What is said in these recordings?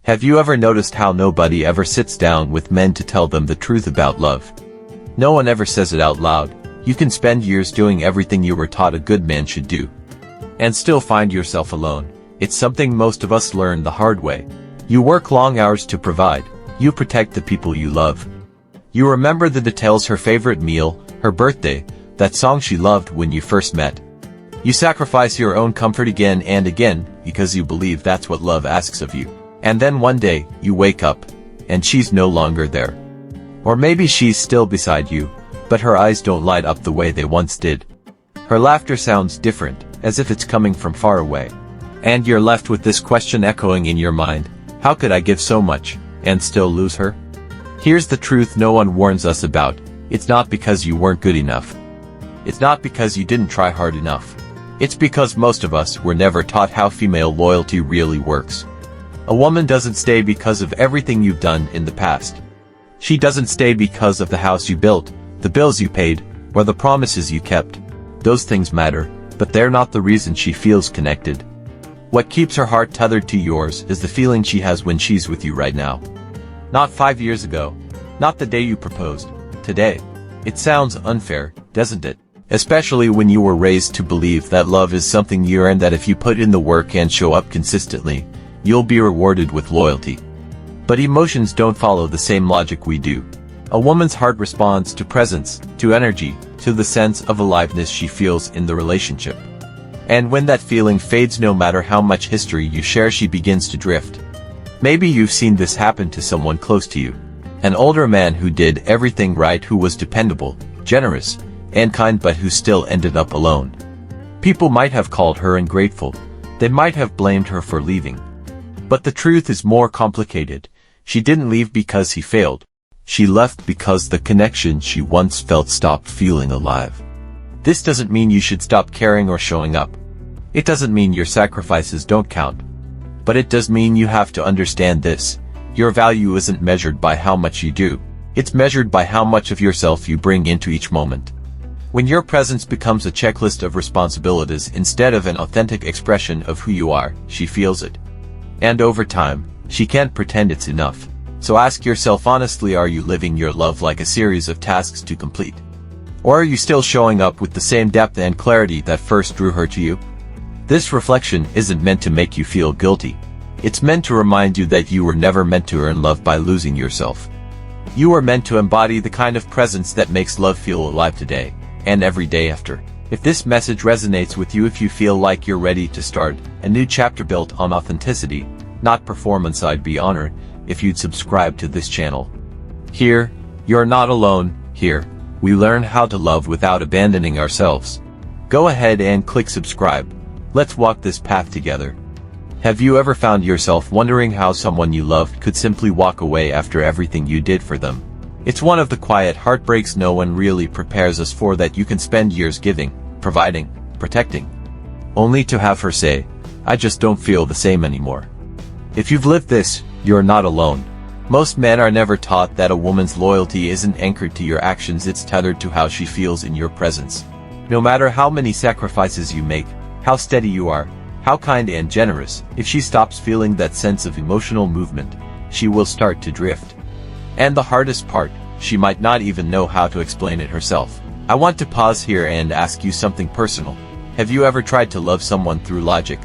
Have you ever noticed how nobody ever sits down with men to tell them the truth about love? No one ever says it out loud. You can spend years doing everything you were taught a good man should do, and still find yourself alone. It's something most of us learn the hard way. You work long hours to provide. You protect the people you love. You remember the details: her favorite meal, her birthday, that song she loved when you first met. You sacrifice your own comfort again and again because you believe that's what love asks of you. And then one day, you wake up, and she's no longer there. Or maybe she's still beside you, but her eyes don't light up the way they once did. Her laughter sounds different, as if it's coming from far away. And you're left with this question echoing in your mind: how could I give so much, and still lose her? Here's the truth no one warns us about. It's not because you weren't good enough. It's not because you didn't try hard enough. It's because most of us were never taught how female loyalty really works. A woman doesn't stay because of everything you've done in the past. She doesn't stay because of the house you built, the bills you paid, or the promises you kept. Those things matter, but they're not the reason she feels connected. What keeps her heart tethered to yours is the feeling she has when she's with you right now. Not 5 years ago. Not the day you proposed. Today. It sounds unfair, doesn't it? Especially when you were raised to believe that love is something you earn, that if you put in the work and show up consistently, you'll be rewarded with loyalty. But emotions don't follow the same logic we do. A woman's heart responds to presence, to energy, to the sense of aliveness she feels in the relationship. And when that feeling fades, no matter how much history you share, she begins to drift. Maybe you've seen this happen to someone close to you. An older man who did everything right, who was dependable, generous, and kind, but who still ended up alone. People might have called her ungrateful. They might have blamed her for leaving. But the truth is more complicated. She didn't leave because he failed. She left because the connection she once felt stopped feeling alive. This doesn't mean you should stop caring or showing up. It doesn't mean your sacrifices don't count. But it does mean you have to understand this: your value isn't measured by how much you do. It's measured by how much of yourself you bring into each moment. When your presence becomes a checklist of responsibilities instead of an authentic expression of who you are, she feels it. And over time, she can't pretend it's enough. So ask yourself honestly, are you living your love like a series of tasks to complete? Or are you still showing up with the same depth and clarity that first drew her to you? This reflection isn't meant to make you feel guilty. It's meant to remind you that you were never meant to earn love by losing yourself. You were meant to embody the kind of presence that makes love feel alive today, and every day after. If this message resonates with you, if you feel like you're ready to start a new chapter built on authenticity, not performance, I'd be honored if you'd subscribe to this channel. Here, you're not alone. Here, we learn how to love without abandoning ourselves. Go ahead and click subscribe. Let's walk this path together. Have you ever found yourself wondering how someone you loved could simply walk away after everything you did for them? It's one of the quiet heartbreaks no one really prepares us for, that you can spend years giving, providing, protecting, only to have her say, "I just don't feel the same anymore." If you've lived this, you're not alone. Most men are never taught that a woman's loyalty isn't anchored to your actions, it's tethered to how she feels in your presence. No matter how many sacrifices you make, how steady you are, how kind and generous, if she stops feeling that sense of emotional movement, she will start to drift. And the hardest part, she might not even know how to explain it herself. I want to pause here and ask you something personal. Have you ever tried to love someone through logic?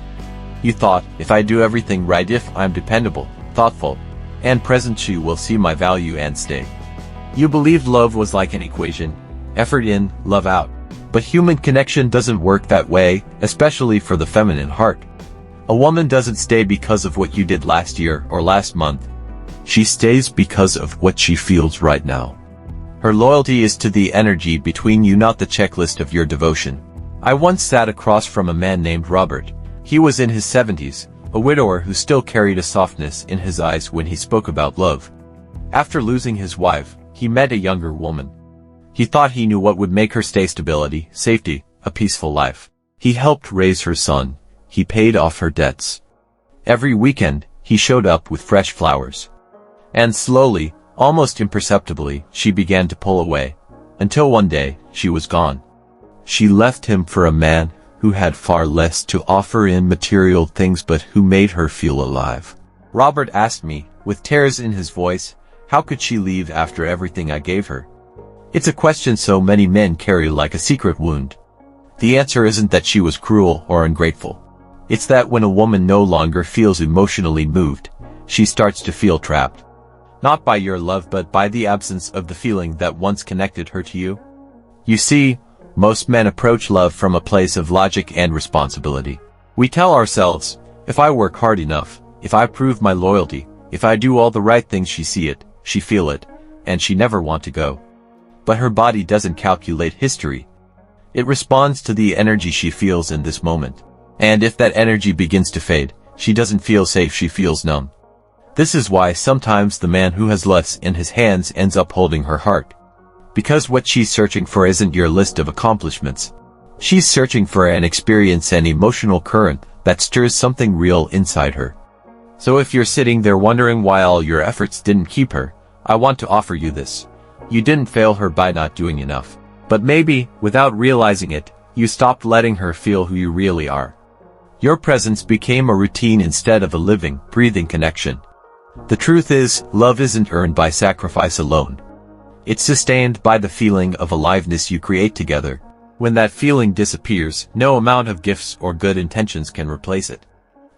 You thought, if I do everything right, if I'm dependable, thoughtful, and present, she will see my value and stay. You believed love was like an equation: effort in, love out. But human connection doesn't work that way, especially for the feminine heart. A woman doesn't stay because of what you did last year or last month. She stays because of what she feels right now. Her loyalty is to the energy between you, not the checklist of your devotion. I once sat across from a man named Robert. He was in his 70s, a widower who still carried a softness in his eyes when he spoke about love. After losing his wife, he met a younger woman. He thought he knew what would make her stay: stability, safety, a peaceful life. He helped raise her son. He paid off her debts. Every weekend, he showed up with fresh flowers. And slowly, almost imperceptibly, she began to pull away. Until one day, she was gone. She left him for a man who had far less to offer in material things, but who made her feel alive. Robert asked me, with tears in his voice. How could she leave after everything I gave her? It's a question so many men carry like a secret wound. The answer isn't that she was cruel or ungrateful. It's that when a woman no longer feels emotionally moved, she starts to feel trapped. Not by your love but by the absence of the feeling that once connected her to you. You see, most men approach love from a place of logic and responsibility. We tell ourselves, if I work hard enough, if I prove my loyalty, if I do all the right things, she see it, she feel it, and she never want to go. But her body doesn't calculate history. It responds to the energy she feels in this moment. And if that energy begins to fade, she doesn't feel safe, she feels numb. This is why sometimes the man who has less in his hands ends up holding her heart. Because what she's searching for isn't your list of accomplishments. She's searching for an experience, an emotional current that stirs something real inside her. So if you're sitting there wondering why all your efforts didn't keep her, I want to offer you this. You didn't fail her by not doing enough. But maybe, without realizing it, you stopped letting her feel who you really are. Your presence became a routine instead of a living, breathing connection. The truth is, love isn't earned by sacrifice alone. It's sustained by the feeling of aliveness you create together. When that feeling disappears, no amount of gifts or good intentions can replace it.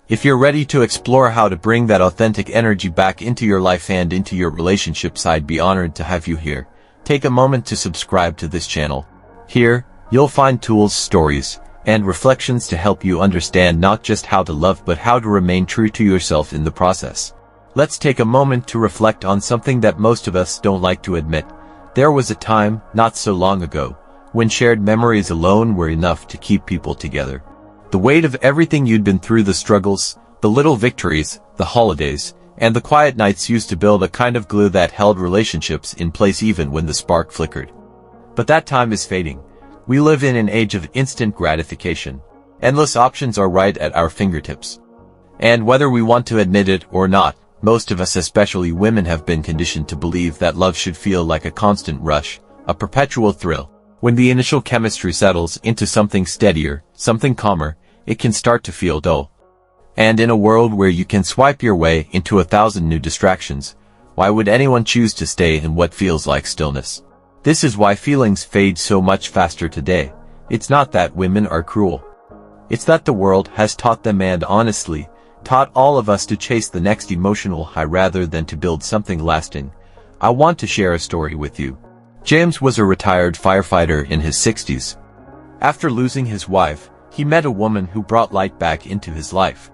If you're ready to explore how to bring that authentic energy back into your life and into your relationships, I'd be honored to have you here. Take a moment to subscribe to this channel. Here, you'll find tools, stories, and reflections to help you understand not just how to love but how to remain true to yourself in the process. Let's take a moment to reflect on something that most of us don't like to admit. There was a time, not so long ago, when shared memories alone were enough to keep people together. The weight of everything you'd been through, the struggles, the little victories, the holidays, and the quiet nights used to build a kind of glue that held relationships in place even when the spark flickered. But that time is fading. We live in an age of instant gratification. Endless options are right at our fingertips. And whether we want to admit it or not, most of us, especially women, have been conditioned to believe that love should feel like a constant rush, a perpetual thrill. When the initial chemistry settles into something steadier, something calmer, it can start to feel dull. And in a world where you can swipe your way into 1,000 new distractions, why would anyone choose to stay in what feels like stillness? This is why feelings fade so much faster today. It's not that women are cruel. It's that the world has taught them, and honestly, taught all of us, to chase the next emotional high rather than to build something lasting. I want to share a story with you. James was a retired firefighter in his 60s. After losing his wife, he met a woman who brought light back into his life.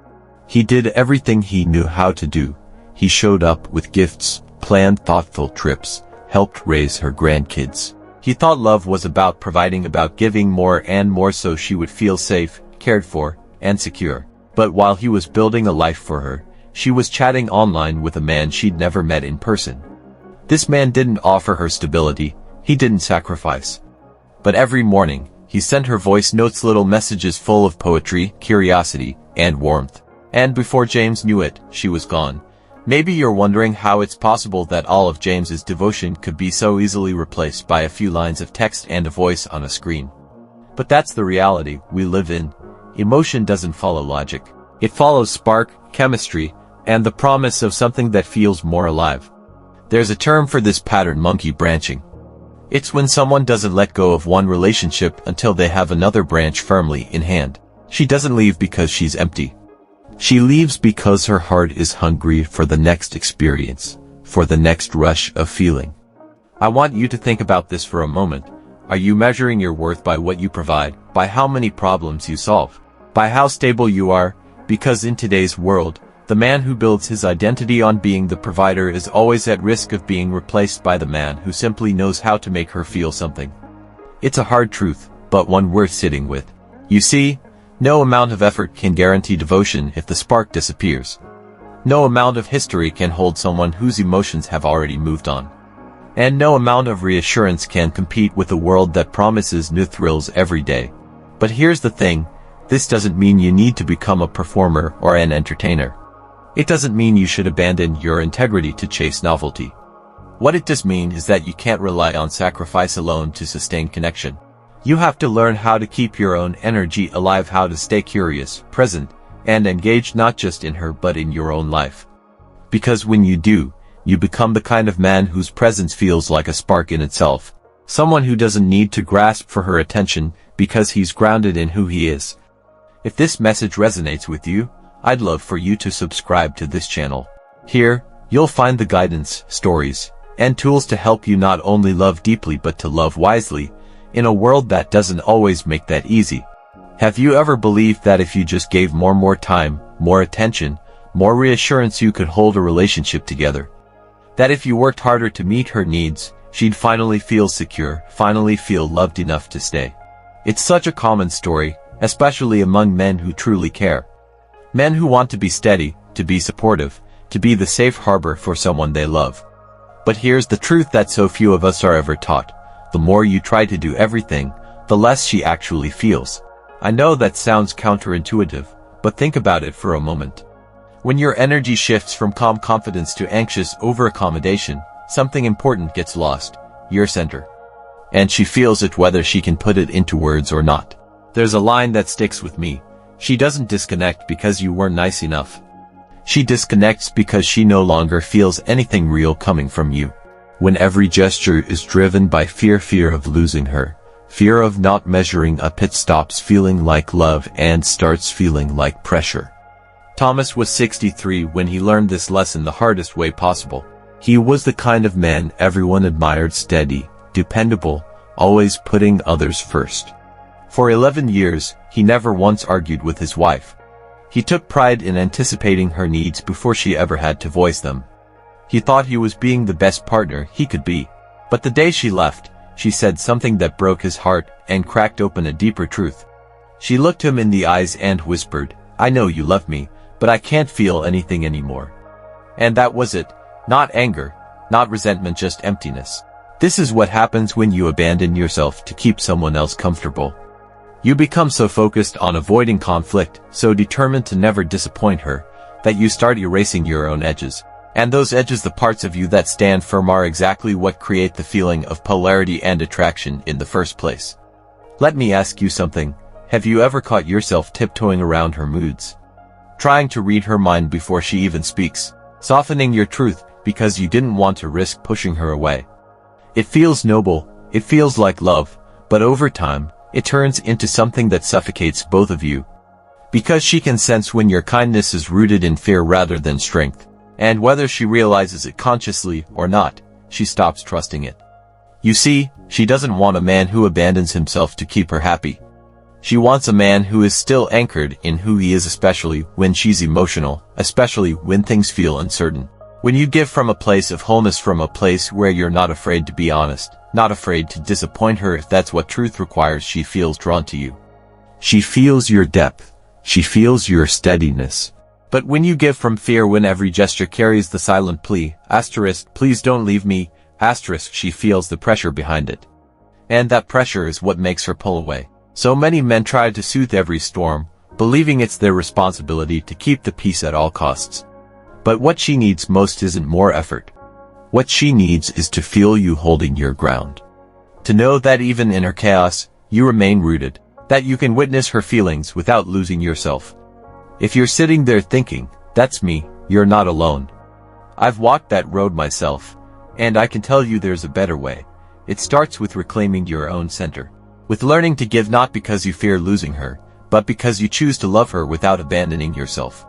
He did everything he knew how to do. He showed up with gifts, planned thoughtful trips, helped raise her grandkids. He thought love was about providing, about giving more and more so she would feel safe, cared for, and secure. But while he was building a life for her, she was chatting online with a man she'd never met in person. This man didn't offer her stability, he didn't sacrifice. But every morning, he sent her voice notes, little messages full of poetry, curiosity, and warmth. And before James knew it, she was gone. Maybe you're wondering how it's possible that all of James's devotion could be so easily replaced by a few lines of text and a voice on a screen. But that's the reality we live in. Emotion doesn't follow logic. It follows spark, chemistry, and the promise of something that feels more alive. There's a term for this pattern: monkey branching. It's when someone doesn't let go of one relationship until they have another branch firmly in hand. She doesn't leave because she's empty. She leaves because her heart is hungry for the next experience, for the next rush of feeling. I want you to think about this for a moment. Are you measuring your worth by what you provide, by how many problems you solve, by how stable you are? Because in today's world, the man who builds his identity on being the provider is always at risk of being replaced by the man who simply knows how to make her feel something. It's a hard truth, but one worth sitting with. You see, no amount of effort can guarantee devotion if the spark disappears. No amount of history can hold someone whose emotions have already moved on. And no amount of reassurance can compete with a world that promises new thrills every day. But here's the thing, this doesn't mean you need to become a performer or an entertainer. It doesn't mean you should abandon your integrity to chase novelty. What it does mean is that you can't rely on sacrifice alone to sustain connection. You have to learn how to keep your own energy alive, how to stay curious, present, and engaged, not just in her but in your own life. Because when you do, you become the kind of man whose presence feels like a spark in itself. Someone who doesn't need to grasp for her attention because he's grounded in who he is. If this message resonates with you, I'd love for you to subscribe to this channel. Here, you'll find the guidance, stories, and tools to help you not only love deeply but to love wisely, in a world that doesn't always make that easy. Have you ever believed that if you just gave more time, more attention, more reassurance, you could hold a relationship together? That if you worked harder to meet her needs, she'd finally feel secure, finally feel loved enough to stay? It's such a common story, especially among men who truly care. Men who want to be steady, to be supportive, to be the safe harbor for someone they love. But here's the truth that so few of us are ever taught. The more you try to do everything, the less she actually feels. I know that sounds counterintuitive, but think about it for a moment. When your energy shifts from calm confidence to anxious over-accommodation, something important gets lost: your center. And she feels it whether she can put it into words or not. There's a line that sticks with me. She doesn't disconnect because you weren't nice enough. She disconnects because she no longer feels anything real coming from you. When every gesture is driven by fear of losing her, fear of not measuring up, it stops feeling like love and starts feeling like pressure. Thomas was 63 when he learned this lesson the hardest way possible. He was the kind of man everyone admired: steady, dependable, always putting others first. For 11 years, he never once argued with his wife. He took pride in anticipating her needs before she ever had to voice them. He thought he was being the best partner he could be. But the day she left, she said something that broke his heart and cracked open a deeper truth. She looked him in the eyes and whispered, "I know you love me, but I can't feel anything anymore." And that was it. Not anger, not resentment, just emptiness. This is what happens when you abandon yourself to keep someone else comfortable. You become so focused on avoiding conflict, so determined to never disappoint her, that you start erasing your own edges. And those edges, the parts of you that stand firm, are exactly what create the feeling of polarity and attraction in the first place. Let me ask you something. Have you ever caught yourself tiptoeing around her moods? Trying to read her mind before she even speaks, softening your truth because you didn't want to risk pushing her away. It feels noble, it feels like love, but over time, it turns into something that suffocates both of you. Because she can sense when your kindness is rooted in fear rather than strength. And whether she realizes it consciously or not, she stops trusting it. You see, she doesn't want a man who abandons himself to keep her happy. She wants a man who is still anchored in who he is, especially when she's emotional, especially when things feel uncertain. When you give from a place of wholeness, from a place where you're not afraid to be honest, not afraid to disappoint her if that's what truth requires, she feels drawn to you. She feels your depth. She feels your steadiness. But when you give from fear, when every gesture carries the silent plea, "Please don't leave me," she feels the pressure behind it. And that pressure is what makes her pull away. So many men try to soothe every storm, believing it's their responsibility to keep the peace at all costs. But what she needs most isn't more effort. What she needs is to feel you holding your ground. To know that even in her chaos, you remain rooted, that you can witness her feelings without losing yourself. If you're sitting there thinking, "That's me," you're not alone. I've walked that road myself, and I can tell you there's a better way. It starts with reclaiming your own center. With learning to give not because you fear losing her, but because you choose to love her without abandoning yourself.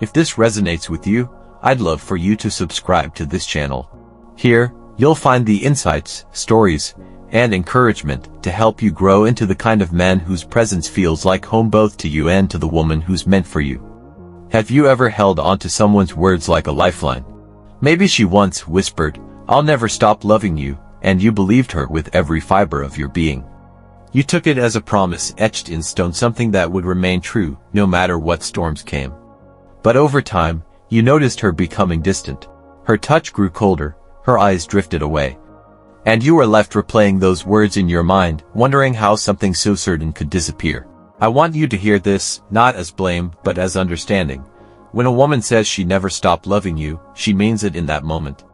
If this resonates with you, I'd love for you to subscribe to this channel. Here, you'll find the insights, stories, and encouragement to help you grow into the kind of man whose presence feels like home both to you and to the woman who's meant for you. Have you ever held on to someone's words like a lifeline? Maybe she once whispered, "I'll never stop loving you," and you believed her with every fiber of your being. You took it as a promise etched in stone, something that would remain true no matter what storms came. But over time, you noticed her becoming distant. Her touch grew colder, her eyes drifted away. And you were left replaying those words in your mind, wondering how something so certain could disappear. I want you to hear this, not as blame, but as understanding. When a woman says she never stopped loving you, she means it in that moment.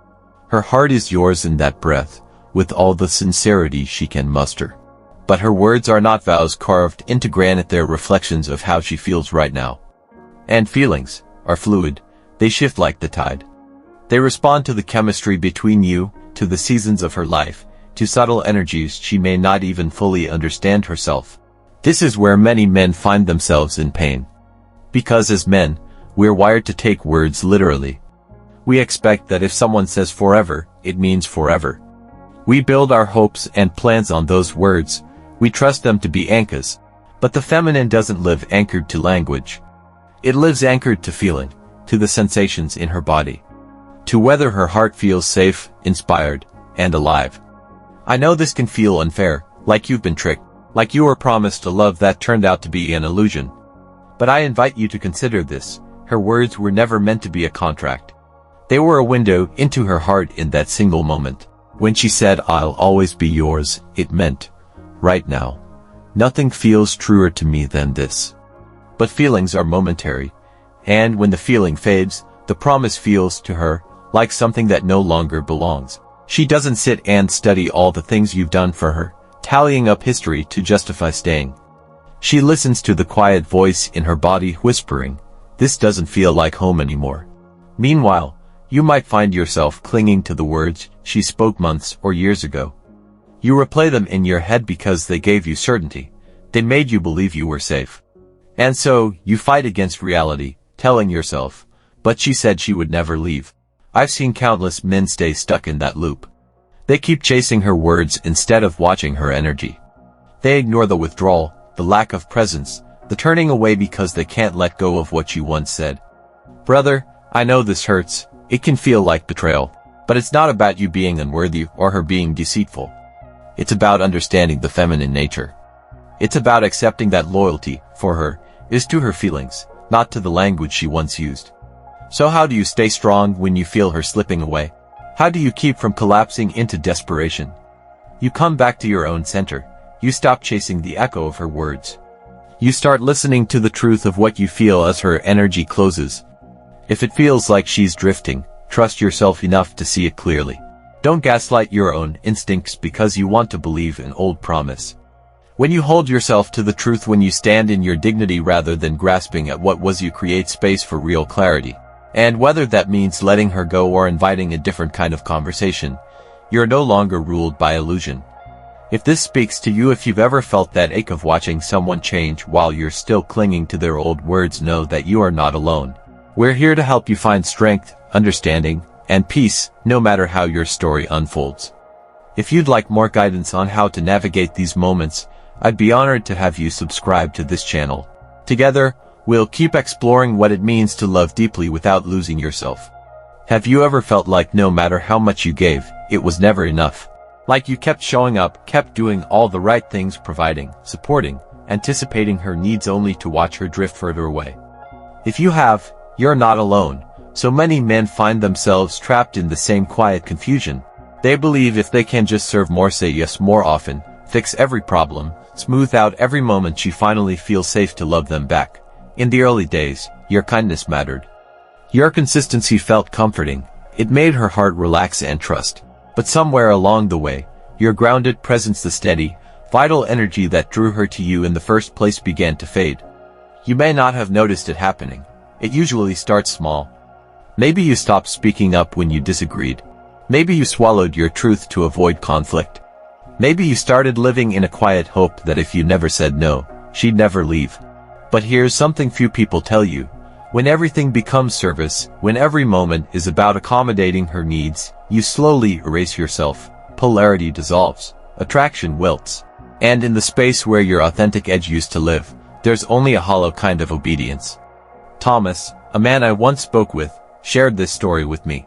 Her heart is yours in that breath, with all the sincerity she can muster. But her words are not vows carved into granite, they're reflections of how she feels right now. And feelings are fluid, they shift like the tide. They respond to the chemistry between you, to the seasons of her life, to subtle energies she may not even fully understand herself. This is where many men find themselves in pain. Because as men, we're wired to take words literally. We expect that if someone says forever, it means forever. We build our hopes and plans on those words. We trust them to be anchors. But the feminine doesn't live anchored to language. It lives anchored to feeling, to the sensations in her body, to whether her heart feels safe, inspired, and alive. I know this can feel unfair, like you've been tricked, like you were promised a love that turned out to be an illusion. But I invite you to consider this. Her words were never meant to be a contract. They were a window into her heart in that single moment. When she said, "I'll always be yours," it meant, right now. Nothing feels truer to me than this. But feelings are momentary, and when the feeling fades, the promise feels to her like something that no longer belongs. She doesn't sit and study all the things you've done for her, tallying up history to justify staying. She listens to the quiet voice in her body whispering, "This doesn't feel like home anymore." Meanwhile, you might find yourself clinging to the words she spoke months or years ago. You replay them in your head because they gave you certainty. They made you believe you were safe. And so, you fight against reality, telling yourself, "But she said she would never leave." I've seen countless men stay stuck in that loop. They keep chasing her words instead of watching her energy. They ignore the withdrawal, the lack of presence, the turning away because they can't let go of what you once said. Brother, I know this hurts. It can feel like betrayal. But it's not about you being unworthy or her being deceitful. It's about understanding the feminine nature. It's about accepting that loyalty, for her, is to her feelings, not to the language she once used. So how do you stay strong when you feel her slipping away? How do you keep from collapsing into desperation? You come back to your own center. You stop chasing the echo of her words. You start listening to the truth of what you feel as her energy closes. If it feels like she's drifting, trust yourself enough to see it clearly. Don't gaslight your own instincts because you want to believe an old promise. When you hold yourself to the truth, when you stand in your dignity rather than grasping at what was, you create space for real clarity. And whether that means letting her go or inviting a different kind of conversation, you're no longer ruled by illusion. If this speaks to you, if you've ever felt that ache of watching someone change while you're still clinging to their old words, know that you are not alone. We're here to help you find strength, understanding, and peace, no matter how your story unfolds. If you'd like more guidance on how to navigate these moments, I'd be honored to have you subscribe to this channel. Together, we'll keep exploring what it means to love deeply without losing yourself. Have you ever felt like no matter how much you gave, it was never enough? Like you kept showing up, kept doing all the right things, providing, supporting, anticipating her needs only to watch her drift further away? If you have, you're not alone. So many men find themselves trapped in the same quiet confusion. They believe if they can just serve more, say yes more often, fix every problem, smooth out every moment, she finally feels safe to love them back. In the early days, your kindness mattered. Your consistency felt comforting. It made her heart relax and trust. But somewhere along the way, your grounded presence, the steady, vital energy that drew her to you in the first place, began to fade. You may not have noticed it happening. It usually starts small. Maybe you stopped speaking up when you disagreed. Maybe you swallowed your truth to avoid conflict. Maybe you started living in a quiet hope that if you never said no, she'd never leave. But here's something few people tell you. When everything becomes service, when every moment is about accommodating her needs, you slowly erase yourself. Polarity dissolves. Attraction wilts. And in the space where your authentic edge used to live, there's only a hollow kind of obedience. Thomas, a man I once spoke with, shared this story with me.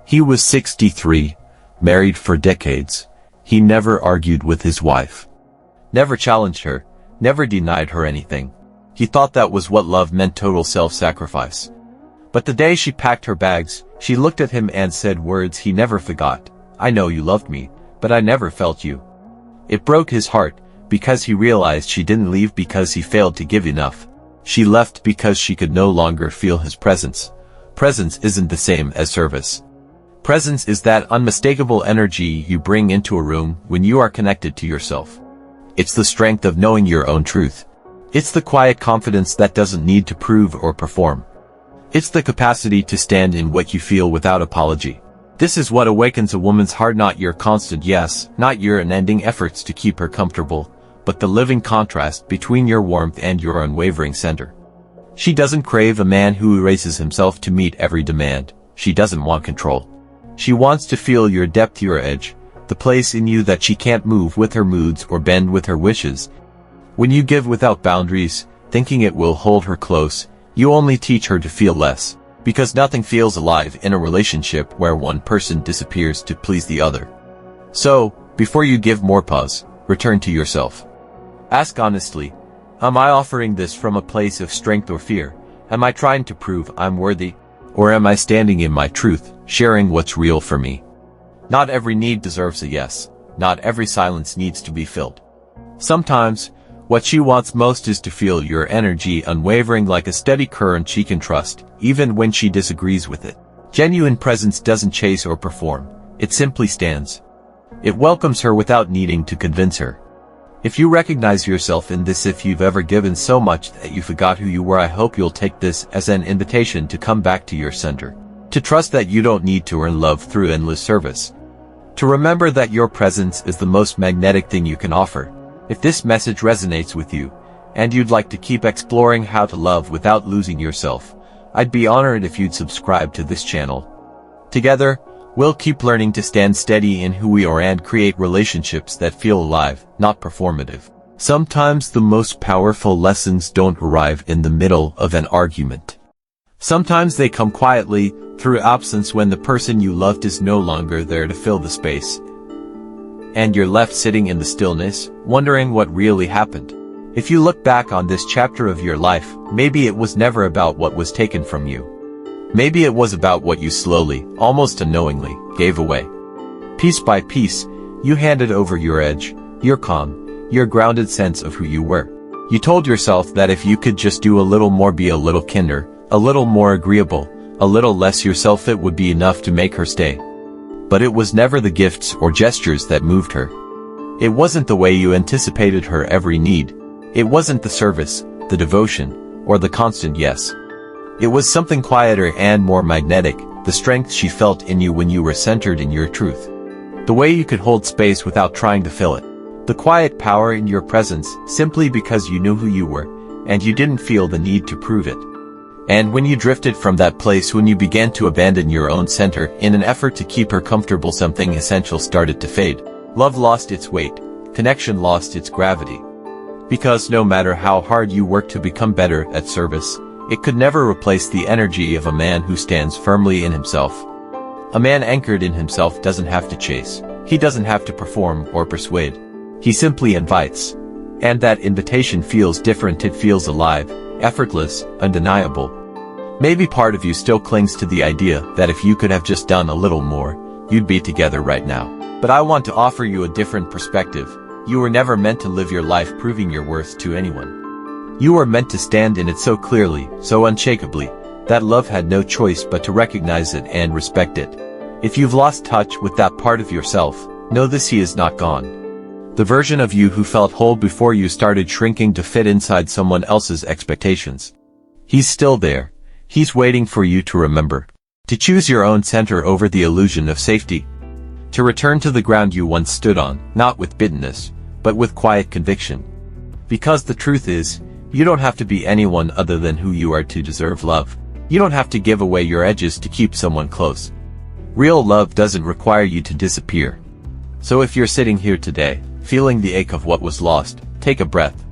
He was 63, married for decades. He never argued with his wife. Never challenged her, never denied her anything. He thought that was what love meant, total self-sacrifice. But the day she packed her bags, she looked at him and said words he never forgot. "I know you loved me, but I never felt you." It broke his heart, because he realized she didn't leave because he failed to give enough. She left because she could no longer feel his presence. Presence isn't the same as service. Presence is that unmistakable energy you bring into a room when you are connected to yourself. It's the strength of knowing your own truth. It's the quiet confidence that doesn't need to prove or perform. It's the capacity to stand in what you feel without apology. This is what awakens a woman's heart, not your constant yes, not your unending efforts to keep her comfortable, but the living contrast between your warmth and your unwavering center. She doesn't crave a man who erases himself to meet every demand. She doesn't want control. She wants to feel your depth, your edge, the place in you that she can't move with her moods or bend with her wishes. When you give without boundaries, thinking it will hold her close, you only teach her to feel less, because nothing feels alive in a relationship where one person disappears to please the other. So, before you give more pause, return to yourself. Ask honestly, am I offering this from a place of strength or fear? Am I trying to prove I'm worthy? Or am I standing in my truth, sharing what's real for me? Not every need deserves a yes. Not every silence needs to be filled. Sometimes, what she wants most is to feel your energy unwavering like a steady current she can trust, even when she disagrees with it. Genuine presence doesn't chase or perform. It simply stands. It welcomes her without needing to convince her. If you recognize yourself in this, if you've ever given so much that you forgot who you were, I hope you'll take this as an invitation to come back to your center. To trust that you don't need to earn love through endless service. To remember that your presence is the most magnetic thing you can offer. If this message resonates with you, and you'd like to keep exploring how to love without losing yourself, I'd be honored if you'd subscribe to this channel. Together, we'll keep learning to stand steady in who we are and create relationships that feel alive, not performative. Sometimes the most powerful lessons don't arrive in the middle of an argument. Sometimes they come quietly, through absence, when the person you loved is no longer there to fill the space. And you're left sitting in the stillness, wondering what really happened. If you look back on this chapter of your life, maybe it was never about what was taken from you. Maybe it was about what you slowly, almost unknowingly, gave away. Piece by piece, you handed over your edge, your calm, your grounded sense of who you were. You told yourself that if you could just do a little more, be a little kinder, a little more agreeable, a little less yourself, it would be enough to make her stay. But it was never the gifts or gestures that moved her. It wasn't the way you anticipated her every need. It wasn't the service, the devotion, or the constant yes. It was something quieter and more magnetic, the strength she felt in you when you were centered in your truth. The way you could hold space without trying to fill it. The quiet power in your presence, simply because you knew who you were, and you didn't feel the need to prove it. And when you drifted from that place, when you began to abandon your own center in an effort to keep her comfortable, something essential started to fade. Love lost its weight. Connection lost its gravity. Because no matter how hard you worked to become better at service, it could never replace the energy of a man who stands firmly in himself. A man anchored in himself doesn't have to chase. He doesn't have to perform or persuade. He simply invites. And that invitation feels different. It feels alive, effortless, undeniable. Maybe part of you still clings to the idea that if you could have just done a little more, you'd be together right now. But I want to offer you a different perspective. You were never meant to live your life proving your worth to anyone. You were meant to stand in it so clearly, so unshakably, that love had no choice but to recognize it and respect it. If you've lost touch with that part of yourself, know this: he is not gone. The version of you who felt whole before you started shrinking to fit inside someone else's expectations. He's still there. He's waiting for you to remember. To choose your own center over the illusion of safety. To return to the ground you once stood on, not with bitterness, but with quiet conviction. Because the truth is, you don't have to be anyone other than who you are to deserve love. You don't have to give away your edges to keep someone close. Real love doesn't require you to disappear. So if you're sitting here today, feeling the ache of what was lost, take a breath.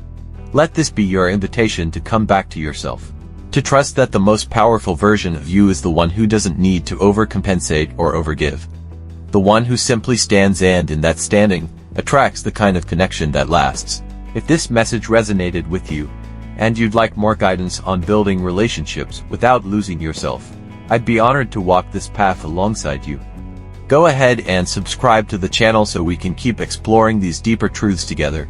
Let this be your invitation to come back to yourself. To trust that the most powerful version of you is the one who doesn't need to overcompensate or overgive. The one who simply stands, and in that standing, attracts the kind of connection that lasts. If this message resonated with you, and you'd like more guidance on building relationships without losing yourself, I'd be honored to walk this path alongside you. Go ahead and subscribe to the channel so we can keep exploring these deeper truths together.